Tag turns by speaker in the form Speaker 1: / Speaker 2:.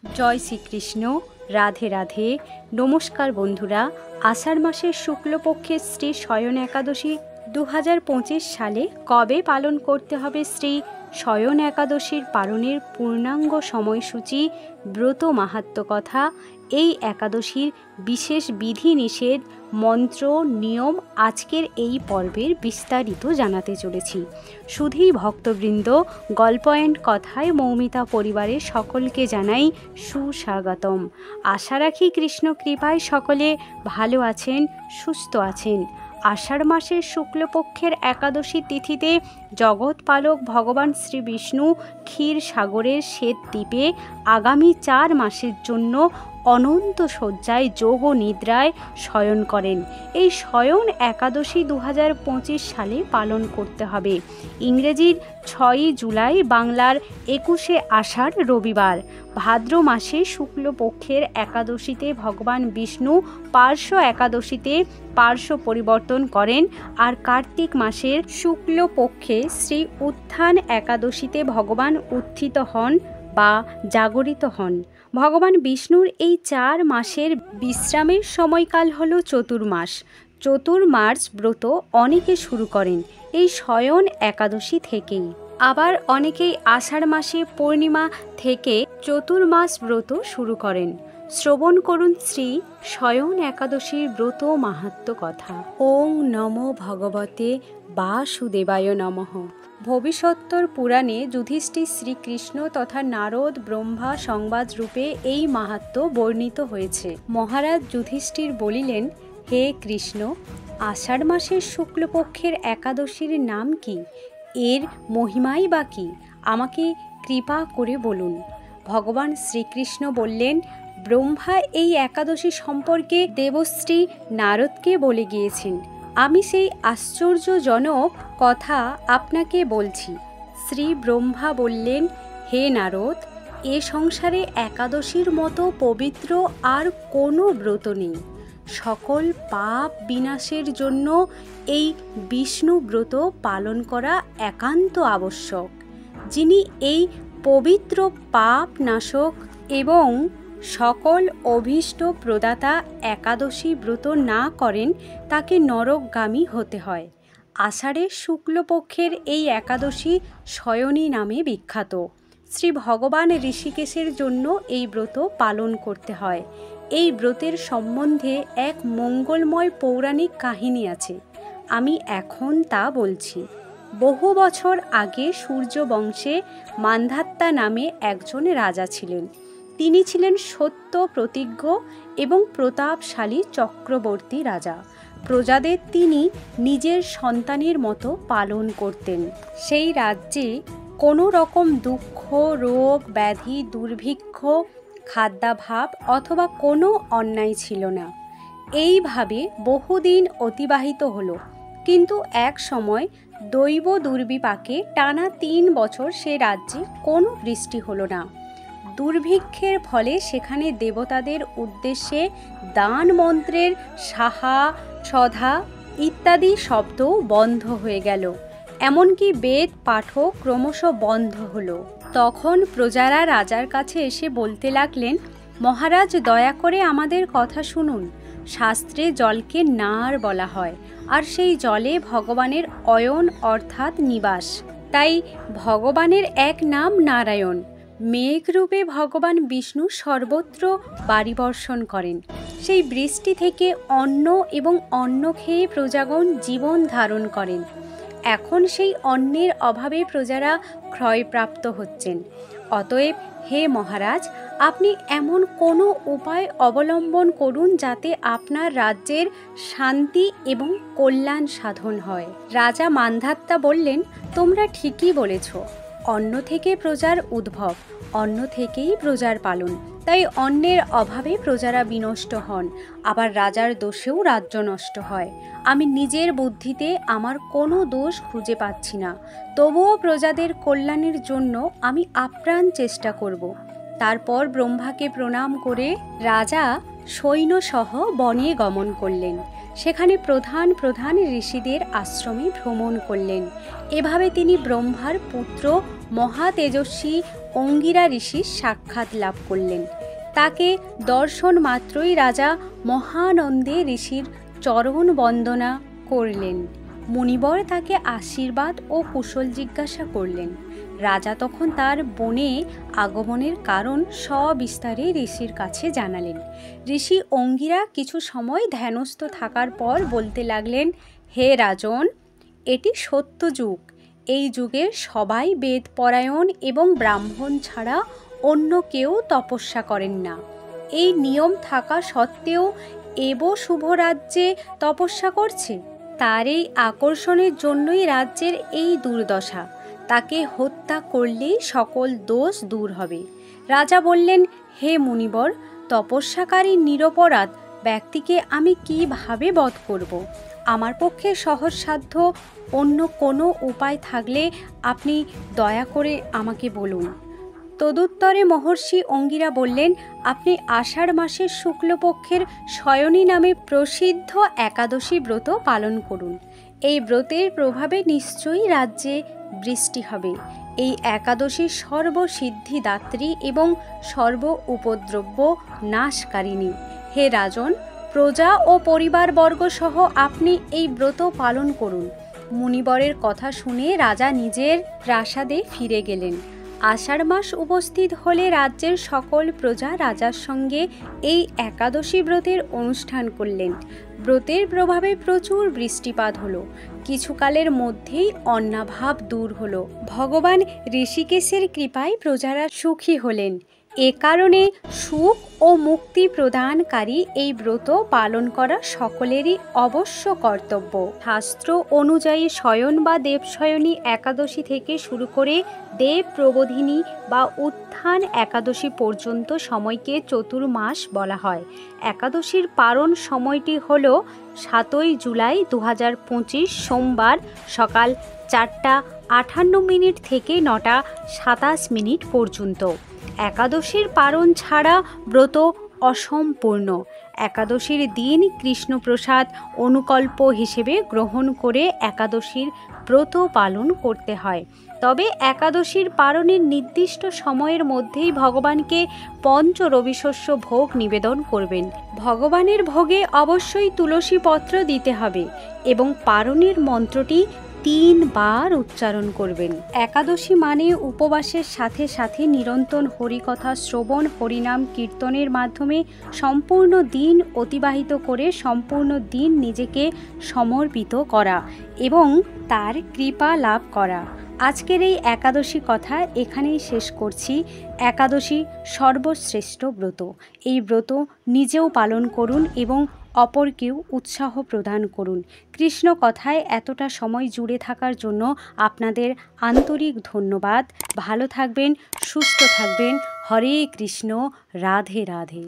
Speaker 1: জয় শ্রীকৃষ্ণ। রাধে রাধে। নমস্কার বন্ধুরা। আষাঢ় মাসের শুক্লপক্ষের শ্রী শয়ন একাদশী 2025 সালে কবে পালন করতে হবে শ্রী শয়ন একাদশীর পালনের পূর্ণাঙ্গ সময়সূচি, ব্রত মাহাত্ম্য কথা, এই একাদশীর বিশেষ বিধি নিষেধ, মন্ত্র, নিয়ম আজকের এই পর্বের বিস্তারিত জানাতে চলেছি। শুধুই ভক্তবৃন্দ, গল্প অ্যান্ড কথায় মৌমিতা পরিবারের সকলকে জানাই সুস্বাগতম। আশা রাখি কৃষ্ণ কৃপায় সকলে ভালো আছেন, সুস্থ আছেন। আষাঢ় মাসের শুক্লপক্ষের একাদশী তিথিতে জগৎপালক ভগবান শ্রী বিষ্ণু ক্ষীর সাগরের শ্বেত দ্বীপে আগামী 4 মাসের জন্য অনন্ত শয্যায় যোগ নিদ্রায় শয়ন করেন। এই শয়ন একাদশী 2025 সালে পালন করতে হবে। ইংরেজির 6 জুলাই, বাংলার 21 আষাঢ় রবিবার। ভাদ্র মাসে শুক্লপক্ষের একাদশীতে ভগবান বিষ্ণু পার্শ্ব একাদশীতে পার্শ্ব পরিবর্তন করেন, আর কার্তিক মাসের শুক্লপক্ষে শ্রী উত্থান একাদশীতে ভগবান উত্থিত হন বা জাগরিত হন। ভগবান বিষ্ণুর এই 4 মাসের বিশ্রামের সময়কাল হল চতুর্মাস। চতুর্মাস ব্রত অনেকে শুরু করেন এই শয়ন একাদশী থেকেই। আবার অনেকেই আষাঢ় মাসে পূর্ণিমা থেকে চতুর্মাস ব্রত শুরু করেন। শ্রবণ করুন শ্রী শয়ন একাদশীর ব্রত মাহাত্ম্য কথা। ওং নমো ভগবতে বাসুদেবায় নমঃ। ভবিষ্যত্তর পুরাণে যুধিষ্ঠির শ্রীকৃষ্ণ তথা নারদ ব্রহ্মা সংবাদ রূপে এই মাহাত্ম্য বর্ণিত হয়েছে। মহারাজ যুধিষ্ঠির বলিলেন, হে কৃষ্ণ, আষাঢ় মাসের শুক্লপক্ষের একাদশীর নাম কি? এর মহিমাই বা কি? আমাকে কৃপা করে বলুন। ভগবান শ্রীকৃষ্ণ বললেন, ব্রহ্মা এই একাদশী সম্পর্কে দেবশ্রী নারদকে বলে গিয়েছেন। আমি সেই আশ্চর্যজনক কথা আপনাকে বলছি। শ্রী ব্রহ্মা বললেন, হে নারদ, এ সংসারে একাদশীর মতো পবিত্র আর কোনো ব্রত নেই। সকল পাপ বিনাশের জন্য এই বিষ্ণু ব্রত পালন করা একান্ত আবশ্যক। যিনি এই পবিত্র পাপ নাশক এবং সকল অভীষ্ট প্রদাতা একাদশী ব্রত না করেন তাকে নরকগামী হতে হয়। আষাঢ়ের শুক্লপক্ষের এই একাদশী শয়নী নামে বিখ্যাত। শ্রী ভগবান ঋষিকেশের জন্য এই ব্রত পালন করতে হয়। এই ব্রতের সম্বন্ধে এক মঙ্গলময় পৌরাণিক কাহিনী আছে। আমি এখন তা বলছি। বহু বছর আগে সূর্য বংশে মান্ধাত্তা নামে একজন রাজা ছিলেন। তিনি ছিলেন সত্য প্রতিজ্ঞ এবং প্রতাপশালী চক্রবর্তী রাজা। প্রজাদের তিনি নিজের সন্তানের মতো পালন করতেন। সেই রাজ্যে কোনো রকম দুঃখ, রোগ, ব্যাধি, দুর্ভিক্ষ, খাদ্যাভাব অথবা কোনো অন্যায় ছিল না। এইভাবে বহুদিন অতিবাহিত হলো। কিন্তু এক সময় দৈব দুর্বিপাকে টানা 3 বছর সে রাজ্যে কোনো বৃষ্টি হলো না। দুর্ভিক্ষের ফলে সেখানে দেবতাদের উদ্দেশ্যে দান মন্ত্রের সাহা, সধা ইত্যাদি শব্দও বন্ধ হয়ে গেল। এমনকি বেদ পাঠও ক্রমশ বন্ধ হলো। তখন প্রজারা রাজার কাছে এসে বলতে লাগলেন, মহারাজ, দয়া করে আমাদের কথা শুনুন। শাস্ত্রে জলকে নার বলা হয়, আর সেই জলে ভগবানের অয়ন অর্থাৎ নিবাস। তাই ভগবানের এক নাম নারায়ণ। মেঘরূপে ভগবান বিষ্ণু সর্বত্র বাড়িবর্ষণ করেন। সেই বৃষ্টি থেকে অন্ন এবং অন্ন খেয়ে প্রজাগণ জীবন ধারণ করেন। এখন সেই অন্নের অভাবে প্রজারা ক্ষয়প্রাপ্ত হচ্ছেন। অতএব হে মহারাজ, আপনি এমন কোনো উপায় অবলম্বন করুন যাতে আপনার রাজ্যের শান্তি এবং কল্যাণ সাধন হয়। রাজা মান্ধাত্তা বললেন, তোমরা ঠিকই বলেছ। অন্ন থেকে প্রজার উদ্ভব, অন্ন থেকেই প্রজার পালন। তাই অন্নের অভাবে প্রজারা বিনষ্ট হন, আবার রাজার দোষেও রাজ্য নষ্ট হয়। আমি নিজের বুদ্ধিতে আমার কোনো দোষ খুঁজে পাচ্ছি না, তবুও প্রজাদের কল্যাণের জন্য আমি আপ্রাণ চেষ্টা করব। তারপর ব্রহ্মাকে প্রণাম করে রাজা সৈন্যসহ বনে গমন করলেন। সেখানে প্রধান প্রধান ঋষিদের আশ্রমে ভ্রমণ করলেন। এভাবে তিনি ব্রহ্মার পুত্র মহাতেজস্বী অঙ্গিরা ঋষির সাক্ষাৎ লাভ করলেন। তাকে দর্শন মাত্রই রাজা মহানন্দে ঋষির চরণ বন্দনা করলেন। মুনিবর তাকে আশীর্বাদ ও কুশল জিজ্ঞাসা করলেন। রাজা তখন তার বনে আগমনের কারণ সবিস্তারে ঋষির কাছে জানালেন। ঋষি অঙ্গিরা কিছু সময় ধ্যানস্থ থাকার পর বলতে লাগলেন, হে রাজন, এটি সত্য যুগ। এই যুগে সবাই বেদপরায়ণ এবং ব্রাহ্মণ ছাড়া অন্য কেউ তপস্যা করেন না। এই নিয়ম থাকা সত্ত্বেও এব শুভ রাজ্যে তপস্যা করছে। তার এই আকর্ষণের জন্যই রাজ্যের এই দুর্দশা। তাকে হত্যা করলেই সকল দোষ দূর হবে। রাজা বললেন, হে মুনিবর, তপস্যাকারী নিরপরাধ ব্যক্তিকে আমি কিভাবে বধ করব? আমার পক্ষে সহজসাধ্য অন্য কোনো উপায় থাকলে আপনি দয়া করে আমাকে বলুন। তদুত্তরে মহর্ষি অঙ্গিরা বললেন, আপনি আষাঢ় মাসের শুক্লপক্ষের শয়নী নামে প্রসিদ্ধ একাদশী ব্রত পালন করুন। এই ব্রতের প্রভাবে নিশ্চয়ই রাজ্যে বৃষ্টি হবে। এই একাদশী সর্বসিদ্ধিদাত্রী এবং সর্ব উপদ্রব্য নাশকারিণী। হে রাজন, প্রজা ও পরিবারবর্গ সহ আপনি এই ব্রত পালন করুন। মুনিবরের কথা শুনে রাজা নিজের প্রাসাদে ফিরে গেলেন। আষাঢ় মাস উপস্থিত হলে রাজ্যের সকল প্রজা রাজার সঙ্গে এই একাদশী ব্রতের অনুষ্ঠান করলেন। ব্রতের প্রভাবে প্রচুর বৃষ্টিপাত হলো। কিছুকালের মধ্যেই অন্নাভাব দূর হলো। ভগবান ঋষিকেশের কৃপায় প্রজারা সুখী হলেন। এ কারণে সুখ ও মুক্তি প্রদানকারী এই ব্রত পালন করা সকলেরই অবশ্য কর্তব্য। শাস্ত্র অনুযায়ী শয়ন বা দেবশয়নী একাদশী থেকে শুরু করে দেব প্রবোধিনী বা উত্থান একাদশী পর্যন্ত সময়কে চতুর্মাস বলা হয়। একাদশীর পারণ সময়টি হল 7 জুলাই 2025 সোমবার সকাল 4:58 থেকে 9:27 পর্যন্ত। একাদশীর পারণ ছাড়া ব্রত অসম্পূর্ণ। একাদশীর দিন কৃষ্ণপ্রসাদ অনুকল্প হিসেবে গ্রহণ করে একাদশীর ব্রত পালন করতে হয়। তবে একাদশীর পালনের নির্দিষ্ট সময়ের মধ্যেই ভগবানকে পঞ্চ রবিশস্য ভোগ নিবেদন করবেন। ভগবানের ভোগে অবশ্যই তুলসী পত্র দিতে হবে এবং পালনের মন্ত্রটি 3 বার উচ্চারণ করবেন। একাদশী মানে উপবাসের সাথে সাথে নিরন্তর হরিকথা শ্রবণ, হরিনাম কীর্তনের মাধ্যমে সম্পূর্ণ দিন অতিবাহিত করে সম্পূর্ণ দিন নিজেকে সমর্পিত করা এবং তার কৃপা লাভ করা। আজকের এই একাদশী কথা এখানেই শেষ করছি। একাদশী সর্বশ্রেষ্ঠ ব্রত। এই ব্রত নিজেও পালন করুন এবং অপরকেও উৎসাহ প্রদান করুন। কৃষ্ণ কথায় এতটা সময় জুড়ে থাকার জন্য আপনাদের আন্তরিক ধন্যবাদ। ভালো থাকবেন, সুস্থ থাকবেন। হরে কৃষ্ণ, রাধে রাধে।